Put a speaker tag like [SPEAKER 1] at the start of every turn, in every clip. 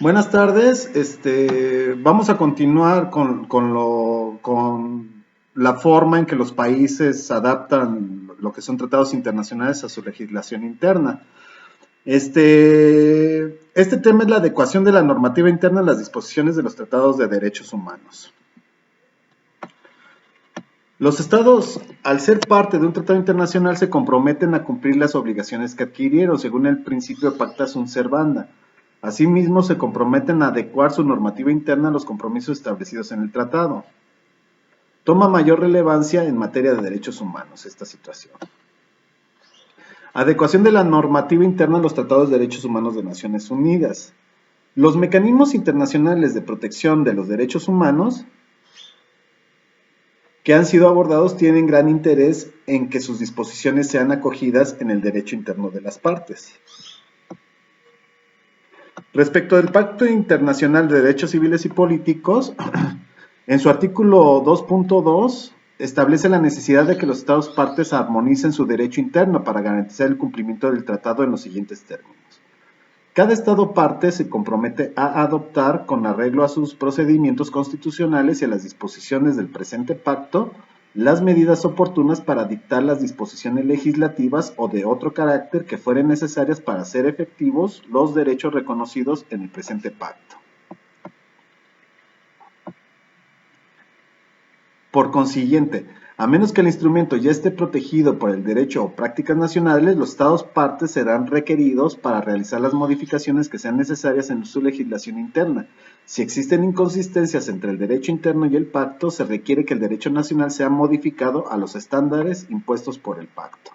[SPEAKER 1] Buenas tardes. Vamos a continuar con la forma en que los países adaptan lo que son tratados internacionales a su legislación interna. Este tema es la adecuación de la normativa interna a las disposiciones de los tratados de derechos humanos. Los estados, al ser parte de un tratado internacional, se comprometen a cumplir las obligaciones que adquirieron, según el principio pacta sunt servanda. Asimismo, se comprometen a adecuar su normativa interna a los compromisos establecidos en el tratado. Toma mayor relevancia en materia de derechos humanos esta situación. Adecuación de la normativa interna a los tratados de derechos humanos de Naciones Unidas. Los mecanismos internacionales de protección de los derechos humanos que han sido abordados tienen gran interés en que sus disposiciones sean acogidas en el derecho interno de las partes. Respecto del Pacto Internacional de Derechos Civiles y Políticos, en su artículo 2.2 establece la necesidad de que los Estados partes armonicen su derecho interno para garantizar el cumplimiento del tratado en los siguientes términos. Cada Estado parte se compromete a adoptar, con arreglo a sus procedimientos constitucionales y a las disposiciones del presente pacto, las medidas oportunas para dictar las disposiciones legislativas o de otro carácter que fueren necesarias para hacer efectivos los derechos reconocidos en el presente pacto. Por consiguiente, a menos que el instrumento ya esté protegido por el derecho o prácticas nacionales, los Estados partes serán requeridos para realizar las modificaciones que sean necesarias en su legislación interna. Si existen inconsistencias entre el derecho interno y el pacto, se requiere que el derecho nacional sea modificado a los estándares impuestos por el pacto.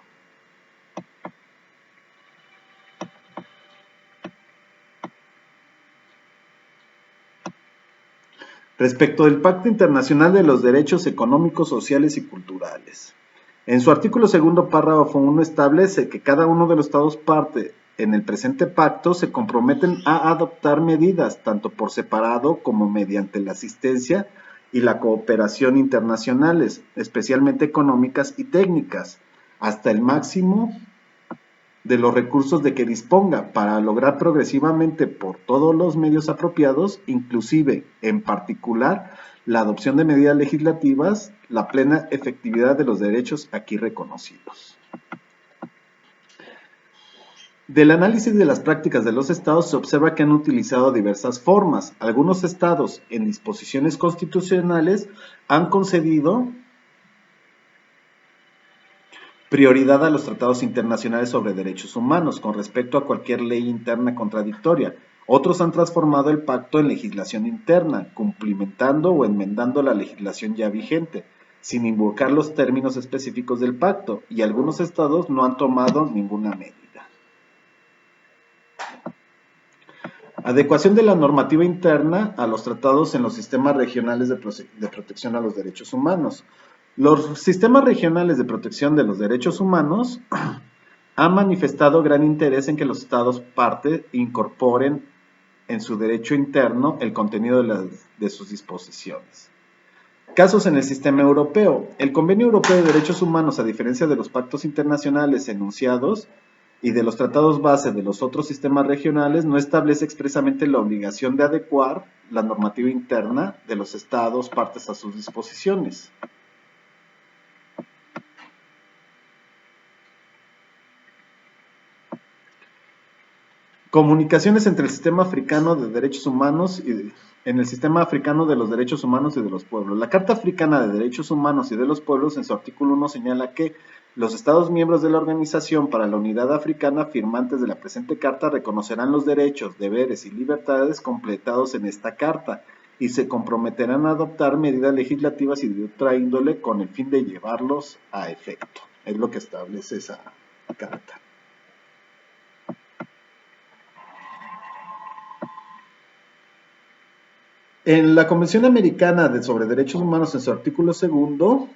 [SPEAKER 1] Respecto del Pacto Internacional de los Derechos Económicos, Sociales y Culturales. En su artículo segundo, párrafo 1, establece que cada uno de los Estados parte en el presente pacto se comprometen a adoptar medidas, tanto por separado como mediante la asistencia y la cooperación internacionales, especialmente económicas y técnicas, hasta el máximo de los recursos de que disponga para lograr progresivamente por todos los medios apropiados, inclusive, en particular, la adopción de medidas legislativas, la plena efectividad de los derechos aquí reconocidos. Del análisis de las prácticas de los estados se observa que han utilizado diversas formas. Algunos estados, en disposiciones constitucionales, han concedido prioridad a los tratados internacionales sobre derechos humanos con respecto a cualquier ley interna contradictoria. Otros han transformado el pacto en legislación interna, cumplimentando o enmendando la legislación ya vigente, sin invocar los términos específicos del pacto, y algunos estados no han tomado ninguna medida. Adecuación de la normativa interna a los tratados en los sistemas regionales de protección a los derechos humanos. Los sistemas regionales de protección de los derechos humanos han manifestado gran interés en que los estados parte incorporen en su derecho interno el contenido de sus disposiciones. Casos en el sistema europeo. El Convenio Europeo de Derechos Humanos, a diferencia de los pactos internacionales enunciados y de los tratados base de los otros sistemas regionales, no establece expresamente la obligación de adecuar la normativa interna de los estados partes a sus disposiciones. Comunicaciones entre el Sistema Africano de Derechos Humanos y en el Sistema Africano de los Derechos Humanos y de los Pueblos. La Carta Africana de Derechos Humanos y de los Pueblos, en su artículo 1, señala que los Estados miembros de la Organización para la Unidad Africana, firmantes de la presente Carta, reconocerán los derechos, deberes y libertades completados en esta Carta y se comprometerán a adoptar medidas legislativas y de otra índole con el fin de llevarlos a efecto. Es lo que establece esa Carta. En la Convención Americana sobre Derechos Humanos, en su artículo segundo,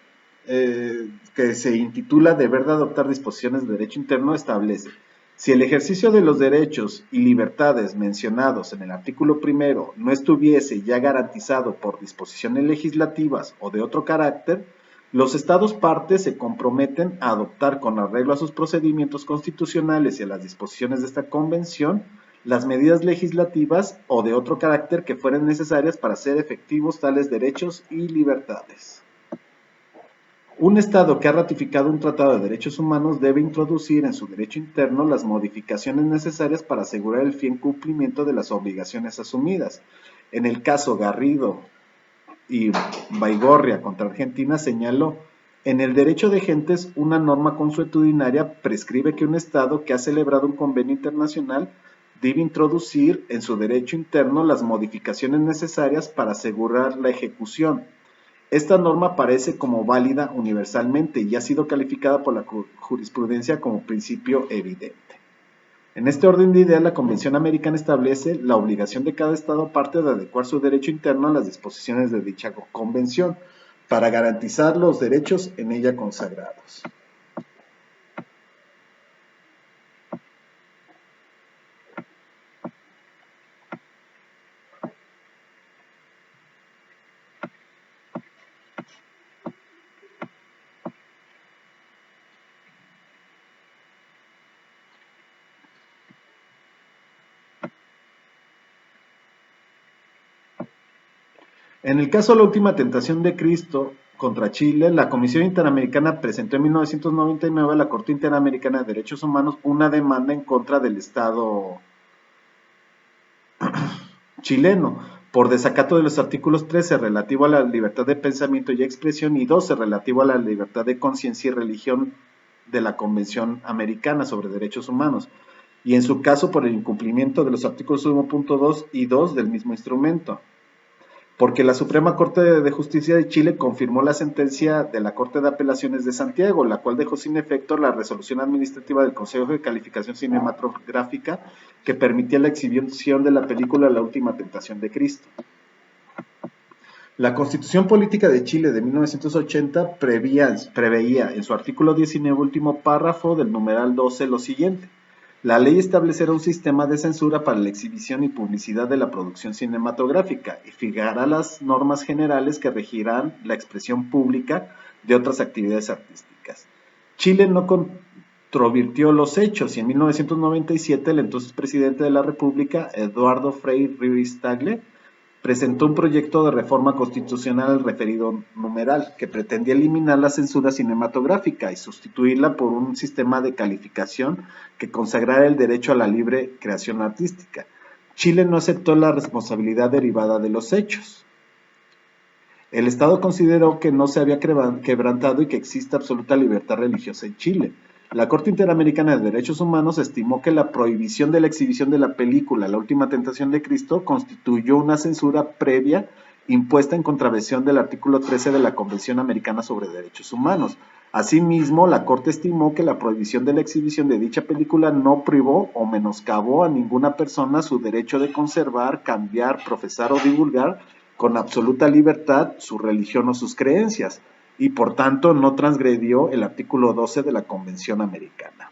[SPEAKER 1] que se intitula Deber de adoptar disposiciones de derecho interno, establece: si el ejercicio de los derechos y libertades mencionados en el artículo primero no estuviese ya garantizado por disposiciones legislativas o de otro carácter, los Estados partes se comprometen a adoptar, con arreglo a sus procedimientos constitucionales y a las disposiciones de esta Convención, las medidas legislativas o de otro carácter que fueran necesarias para hacer efectivos tales derechos y libertades. Un Estado que ha ratificado un tratado de derechos humanos debe introducir en su derecho interno las modificaciones necesarias para asegurar el fiel cumplimiento de las obligaciones asumidas. En el caso Garrido y Baigorria contra Argentina señaló: en el derecho de gentes, una norma consuetudinaria prescribe que un Estado que ha celebrado un convenio internacional debe introducir en su derecho interno las modificaciones necesarias para asegurar la ejecución. Esta norma aparece como válida universalmente y ha sido calificada por la jurisprudencia como principio evidente. En este orden de ideas, la Convención Americana establece la obligación de cada Estado parte de adecuar su derecho interno a las disposiciones de dicha convención para garantizar los derechos en ella consagrados. En el caso de la última tentación de Cristo contra Chile, la Comisión Interamericana presentó en 1999 a la Corte Interamericana de Derechos Humanos una demanda en contra del Estado chileno por desacato de los artículos 13 relativo a la libertad de pensamiento y expresión y 12 relativo a la libertad de conciencia y religión de la Convención Americana sobre Derechos Humanos, y en su caso por el incumplimiento de los artículos 1.2 y 2 del mismo instrumento, porque la Suprema Corte de Justicia de Chile confirmó la sentencia de la Corte de Apelaciones de Santiago, la cual dejó sin efecto la resolución administrativa del Consejo de Calificación Cinematográfica que permitía la exhibición de la película La Última Tentación de Cristo. La Constitución Política de Chile de 1980 preveía en su artículo 19, último párrafo del numeral 12, lo siguiente: la ley establecerá un sistema de censura para la exhibición y publicidad de la producción cinematográfica y fijará las normas generales que regirán la expresión pública de otras actividades artísticas. Chile no controvirtió los hechos y en 1997 el entonces presidente de la República, Eduardo Frei Ruiz-Tagle, presentó un proyecto de reforma constitucional al referido numeral, que pretendía eliminar la censura cinematográfica y sustituirla por un sistema de calificación que consagrara el derecho a la libre creación artística. Chile no aceptó la responsabilidad derivada de los hechos. El Estado consideró que no se había quebrantado y que existe absoluta libertad religiosa en Chile. La Corte Interamericana de Derechos Humanos estimó que la prohibición de la exhibición de la película La Última Tentación de Cristo constituyó una censura previa impuesta en contravención del artículo 13 de la Convención Americana sobre Derechos Humanos. Asimismo, la Corte estimó que la prohibición de la exhibición de dicha película no privó o menoscabó a ninguna persona su derecho de conservar, cambiar, profesar o divulgar con absoluta libertad su religión o sus creencias, y por tanto no transgredió el artículo 12 de la Convención Americana.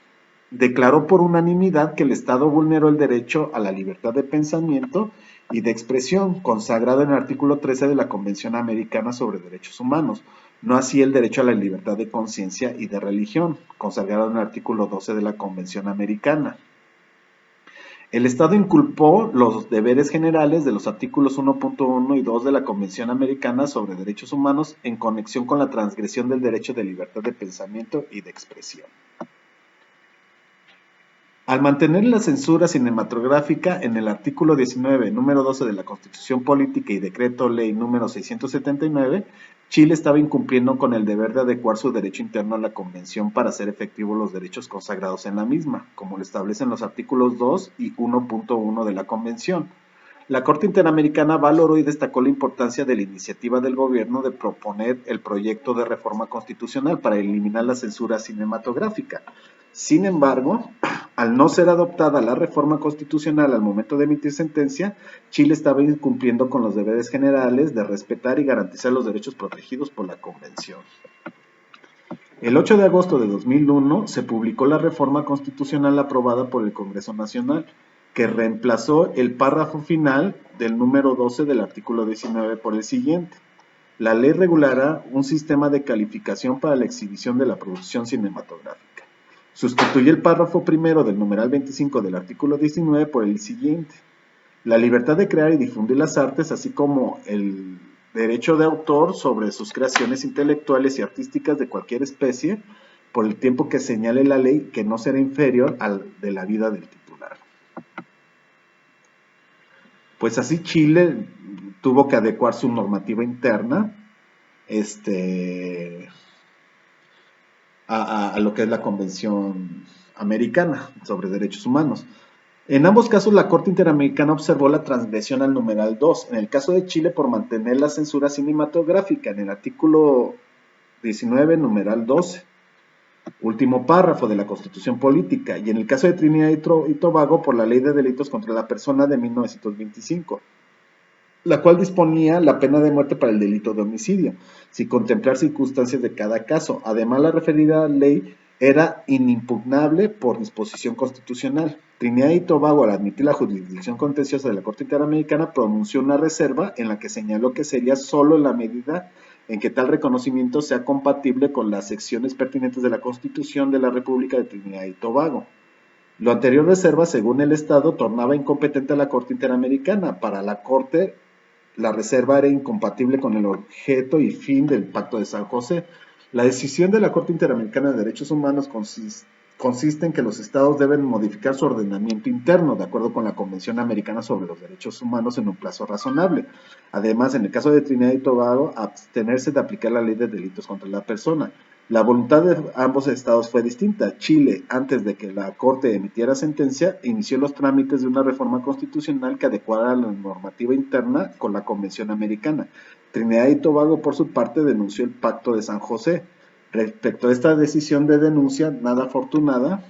[SPEAKER 1] Declaró por unanimidad que el Estado vulneró el derecho a la libertad de pensamiento y de expresión, consagrado en el artículo 13 de la Convención Americana sobre Derechos Humanos, no así el derecho a la libertad de conciencia y de religión, consagrado en el artículo 12 de la Convención Americana. El Estado inculpó los deberes generales de los artículos 1.1 y 2 de la Convención Americana sobre Derechos Humanos en conexión con la transgresión del derecho de libertad de pensamiento y de expresión. Al mantener la censura cinematográfica en el artículo 19, número 12 de la Constitución Política y Decreto Ley número 679, Chile estaba incumpliendo con el deber de adecuar su derecho interno a la Convención para hacer efectivos los derechos consagrados en la misma, como lo establecen los artículos 2 y 1.1 de la Convención. La Corte Interamericana valoró y destacó la importancia de la iniciativa del gobierno de proponer el proyecto de reforma constitucional para eliminar la censura cinematográfica. Sin embargo, al no ser adoptada la reforma constitucional al momento de emitir sentencia, Chile estaba incumpliendo con los deberes generales de respetar y garantizar los derechos protegidos por la Convención. El 8 de agosto de 2001 se publicó la reforma constitucional aprobada por el Congreso Nacional, que reemplazó el párrafo final del número 12 del artículo 19 por el siguiente: la ley regulará un sistema de calificación para la exhibición de la producción cinematográfica. Sustituye el párrafo primero del numeral 25 del artículo 19 por el siguiente. La libertad de crear y difundir las artes, así como el derecho de autor sobre sus creaciones intelectuales y artísticas de cualquier especie, por el tiempo que señale la ley, que no será inferior al de la vida del titular. Pues así Chile tuvo que adecuar su normativa interna a lo que es la Convención Americana sobre Derechos Humanos. En ambos casos, la Corte Interamericana observó la transgresión al numeral 2. En el caso de Chile, por mantener la censura cinematográfica en el artículo 19, numeral 12, último párrafo de la Constitución Política. Y en el caso de Trinidad y Tobago, por la Ley de Delitos contra la Persona de 1925, la cual disponía la pena de muerte para el delito de homicidio, sin contemplar circunstancias de cada caso. Además, la referida ley era inimpugnable por disposición constitucional. Trinidad y Tobago, al admitir la jurisdicción contenciosa de la Corte Interamericana, pronunció una reserva en la que señaló que sería solo en la medida en que tal reconocimiento sea compatible con las secciones pertinentes de la Constitución de la República de Trinidad y Tobago. Lo anterior reserva, según el Estado, tornaba incompetente a la Corte Interamericana. Para la Corte, la reserva era incompatible con el objeto y fin del Pacto de San José. La decisión de la Corte Interamericana de Derechos Humanos consiste en que los estados deben modificar su ordenamiento interno de acuerdo con la Convención Americana sobre los Derechos Humanos en un plazo razonable. Además, en el caso de Trinidad y Tobago, abstenerse de aplicar la ley de delitos contra la persona. La voluntad de ambos estados fue distinta. Chile, antes de que la Corte emitiera sentencia, inició los trámites de una reforma constitucional que adecuara la normativa interna con la Convención Americana. Trinidad y Tobago, por su parte, denunció el Pacto de San José. Respecto a esta decisión de denuncia, nada afortunada,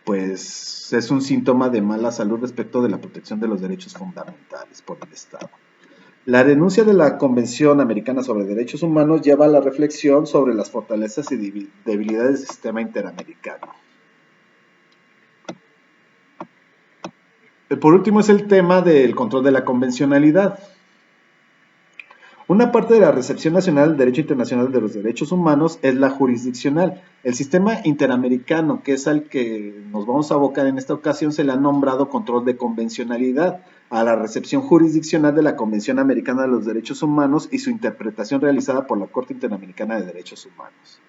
[SPEAKER 1] pues es un síntoma de mala salud respecto de la protección de los derechos fundamentales por el Estado. La denuncia de la Convención Americana sobre Derechos Humanos lleva a la reflexión sobre las fortalezas y debilidades del sistema interamericano. Por último es el tema del control de la convencionalidad. Una parte de la recepción nacional del derecho internacional de los derechos humanos es la jurisdiccional. El sistema interamericano, que es al que nos vamos a abocar en esta ocasión, se le ha nombrado control de convencionalidad a la recepción jurisdiccional de la Convención Americana de los Derechos Humanos y su interpretación realizada por la Corte Interamericana de Derechos Humanos.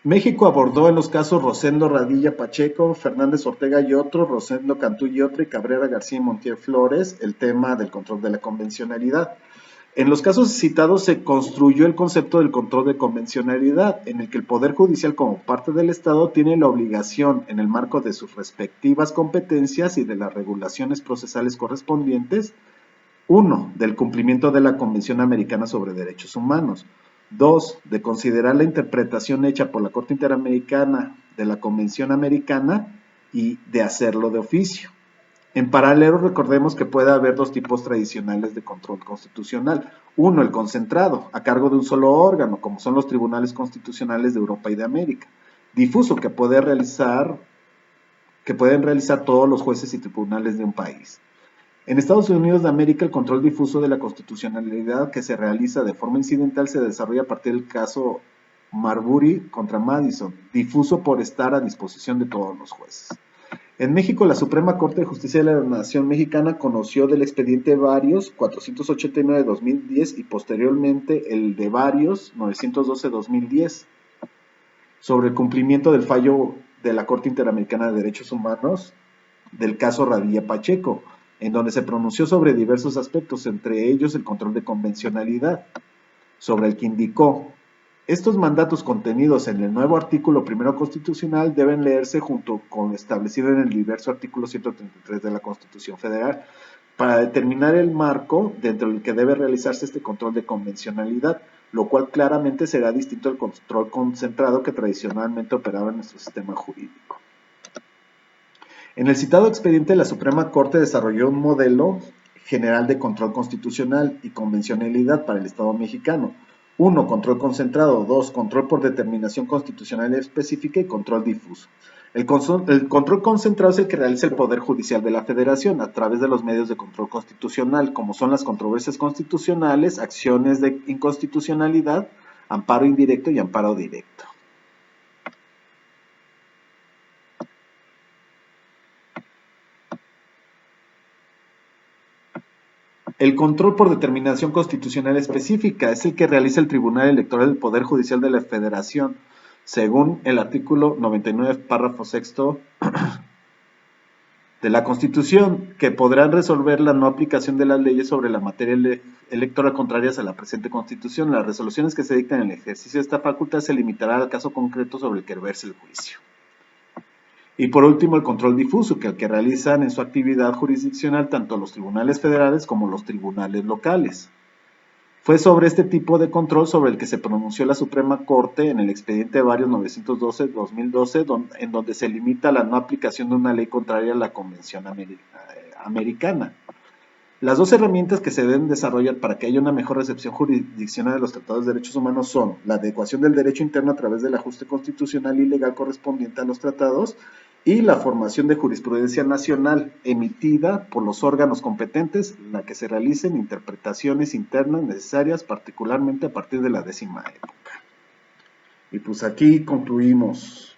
[SPEAKER 1] México abordó en los casos Rosendo Radilla Pacheco, Fernández Ortega y otro, Rosendo Cantú y otro, y Cabrera García y Montiel Flores, el tema del control de la convencionalidad. En los casos citados se construyó el concepto del control de convencionalidad, en el que el Poder Judicial como parte del Estado tiene la obligación, en el marco de sus respectivas competencias y de las regulaciones procesales correspondientes, 1. Del cumplimiento de la Convención Americana sobre Derechos Humanos. 2. De considerar la interpretación hecha por la Corte Interamericana de la Convención Americana y de hacerlo de oficio. En paralelo, recordemos que puede haber dos tipos tradicionales de control constitucional. Uno, el concentrado, a cargo de un solo órgano, como son los tribunales constitucionales de Europa y de América. Difuso, que pueden realizar todos los jueces y tribunales de un país. En Estados Unidos de América, el control difuso de la constitucionalidad que se realiza de forma incidental se desarrolla a partir del caso Marbury contra Madison, difuso por estar a disposición de todos los jueces. En México, la Suprema Corte de Justicia de la Nación Mexicana conoció del expediente Varios 489-2010 y posteriormente el de Varios 912-2010 sobre el cumplimiento del fallo de la Corte Interamericana de Derechos Humanos del caso Radilla Pacheco, en donde se pronunció sobre diversos aspectos, entre ellos el control de convencionalidad, sobre el que indicó: estos mandatos contenidos en el nuevo artículo primero constitucional deben leerse junto con lo establecido en el diverso artículo 133 de la Constitución Federal para determinar el marco dentro del que debe realizarse este control de convencionalidad, lo cual claramente será distinto al control concentrado que tradicionalmente operaba en nuestro sistema jurídico. En el citado expediente, la Suprema Corte desarrolló un modelo general de control constitucional y convencionalidad para el Estado mexicano. 1. Control concentrado. 2. Control por determinación constitucional específica y control difuso. El control concentrado es el que realiza el Poder Judicial de la Federación a través de los medios de control constitucional, como son las controversias constitucionales, acciones de inconstitucionalidad, amparo indirecto y amparo directo. El control por determinación constitucional específica es el que realiza el Tribunal Electoral del Poder Judicial de la Federación, según el artículo 99, párrafo sexto de la Constitución, que podrán resolver la no aplicación de las leyes sobre la materia electoral contrarias a la presente Constitución. Las resoluciones que se dictan en el ejercicio de esta facultad se limitará al caso concreto sobre el que verse el juicio. Y por último, el control difuso, que el que realizan en su actividad jurisdiccional tanto los tribunales federales como los tribunales locales. Fue sobre este tipo de control sobre el que se pronunció la Suprema Corte en el expediente varios 912-2012, en donde se limita la no aplicación de una ley contraria a la Convención Americana. Las dos herramientas que se deben desarrollar para que haya una mejor recepción jurisdiccional de los tratados de derechos humanos son la adecuación del derecho interno a través del ajuste constitucional y legal correspondiente a los tratados y la formación de jurisprudencia nacional emitida por los órganos competentes, en la que se realicen interpretaciones internas necesarias, particularmente a partir de la 10ª época. Y pues aquí concluimos.